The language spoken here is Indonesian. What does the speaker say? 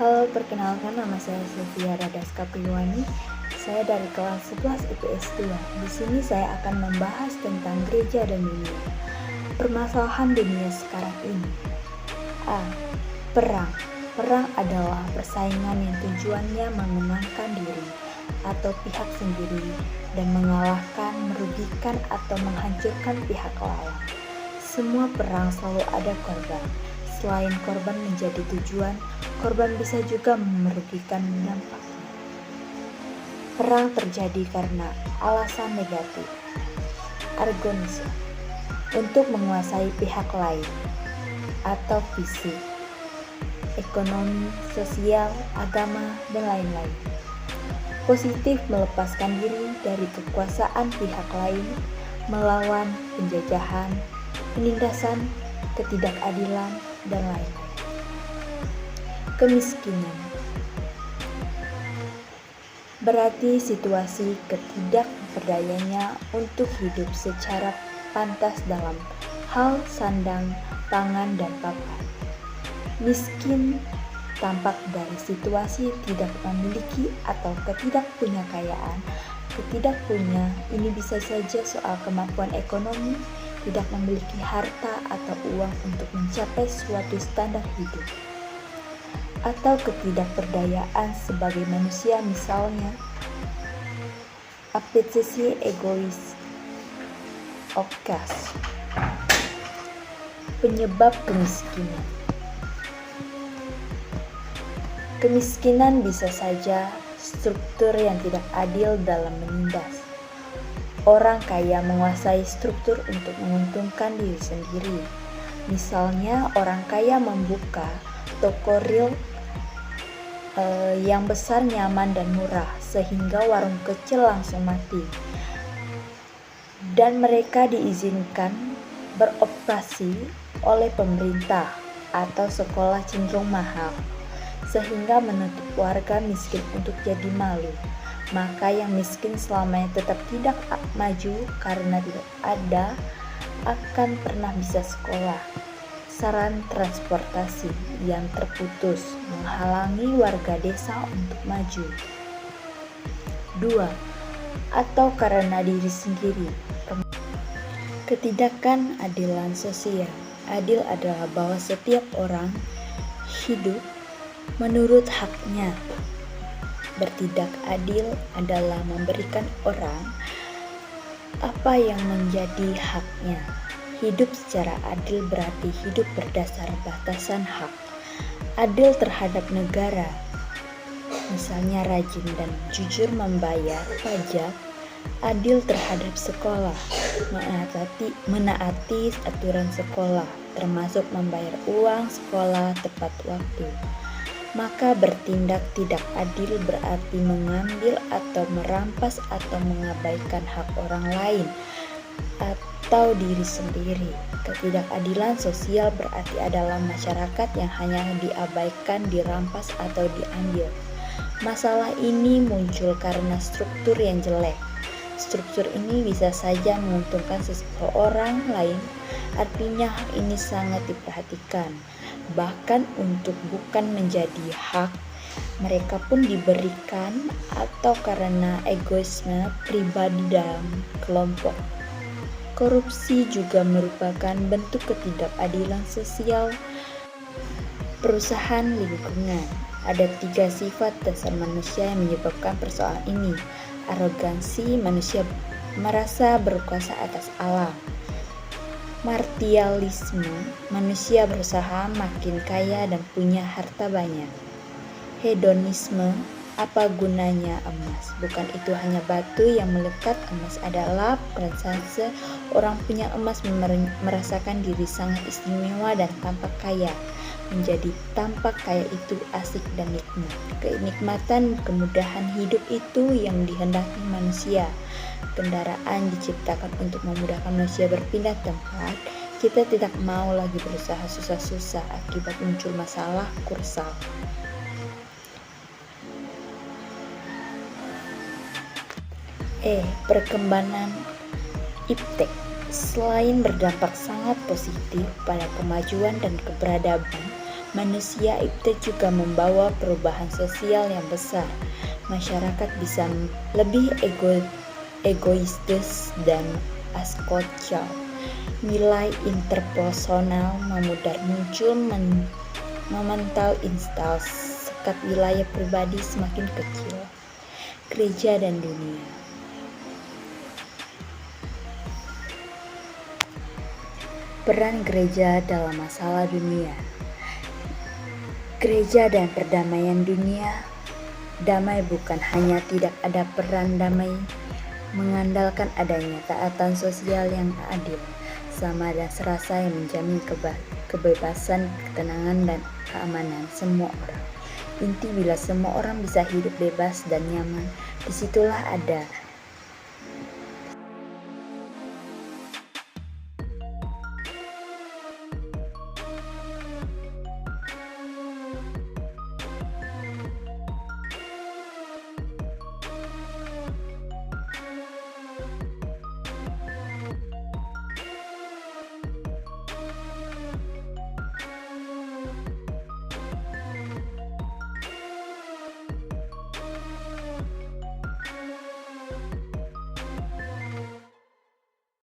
Halo, perkenalkan nama saya Sylvia Radaska Priwani. Saya dari kelas 11 IPS 2. Di sini saya akan membahas tentang gereja dan dunia. Permasalahan dunia sekarang ini. A. Perang. Perang adalah persaingan yang tujuannya memenangkan diri atau pihak sendiri dan mengalahkan, merugikan atau menghancurkan pihak lain. Semua perang selalu ada korban. Selain korban menjadi tujuan, korban bisa juga merugikan dampaknya. Perang terjadi karena alasan negatif, argonisme, untuk menguasai pihak lain, atau fisik, ekonomi, sosial, agama, dan lain-lain. Positif, melepaskan diri dari kekuasaan pihak lain, melawan penjajahan, penindasan, ketidakadilan, dan lain-lain. Kemiskinan berarti situasi ketidakberdayanya untuk hidup secara pantas dalam hal sandang, pangan, dan papan. Miskin tampak dari situasi tidak memiliki atau ketidakpunyakayaan. Ketidakpunya ini bisa saja soal kemampuan ekonomi, tidak memiliki harta atau uang untuk mencapai suatu standar hidup, atau ketidakberdayaan sebagai manusia, misalnya apresiasi egois, outcast. Penyebab kemiskinan. Kemiskinan bisa saja struktur yang tidak adil dalam menindas. Orang kaya menguasai struktur untuk menguntungkan diri sendiri. Misalnya, orang kaya membuka toko real yang besar, nyaman, dan murah, sehingga warung kecil langsung mati. Dan mereka diizinkan beroperasi oleh pemerintah atau sekolah cenderung mahal, sehingga menutup warga miskin untuk jadi malu. Maka yang miskin selamanya tetap tidak maju karena tidak ada akan pernah bisa sekolah. Saran transportasi yang terputus menghalangi warga desa untuk maju. 2. Atau karena diri sendiri. Ketidakadilan sosial. Adil adalah bahwa setiap orang hidup menurut haknya. Bertindak adil adalah memberikan orang apa yang menjadi haknya. Hidup secara adil berarti hidup berdasar batasan hak. Adil terhadap negara, misalnya rajin dan jujur membayar pajak. Adil terhadap sekolah, menaati aturan sekolah, termasuk membayar uang sekolah tepat waktu. Maka bertindak tidak adil berarti mengambil atau merampas atau mengabaikan hak orang lain atau diri sendiri. Ketidakadilan sosial berarti adalah masyarakat yang hanya diabaikan, dirampas, atau diambil. Masalah ini muncul karena struktur yang jelek. Struktur ini bisa saja menguntungkan seseorang lain, artinya hak ini sangat diperhatikan. Bahkan untuk bukan menjadi hak, mereka pun diberikan atau karena egoisme pribadi dalam kelompok. Korupsi juga merupakan bentuk ketidakadilan sosial. Perusahaan lingkungan. Ada 3 sifat dasar manusia yang menyebabkan persoalan ini. Arogansi, manusia merasa berkuasa atas alam. Materialisme, manusia berusaha makin kaya dan punya harta banyak. Hedonisme, apa gunanya emas? Bukan itu hanya batu yang melekat, emas adalah persentase. Orang punya emas merasakan diri sangat istimewa dan tampak kaya. Menjadi tampak kaya itu asik dan nikmat. Kenikmatan, kemudahan hidup itu yang dihendaki manusia. Kendaraan diciptakan untuk memudahkan manusia berpindah tempat. Kita tidak mau lagi berusaha susah-susah akibat muncul masalah kursal. Perkembangan iptek. Selain berdampak sangat positif pada kemajuan dan keberadaban, Manusia itu juga membawa perubahan sosial yang besar. Masyarakat bisa lebih egoistis dan asosial. Nilai interpersonal memudar muncul memantau install sekat wilayah pribadi semakin kecil. Gereja dan dunia. Peran gereja dalam masalah dunia. Gereja dan perdamaian dunia. Damai bukan hanya tidak ada peran damai, mengandalkan adanya taatan sosial yang adil, sama dan serasa yang menjamin kebebasan, ketenangan, dan keamanan semua orang. Inti bila semua orang bisa hidup bebas dan nyaman, disitulah ada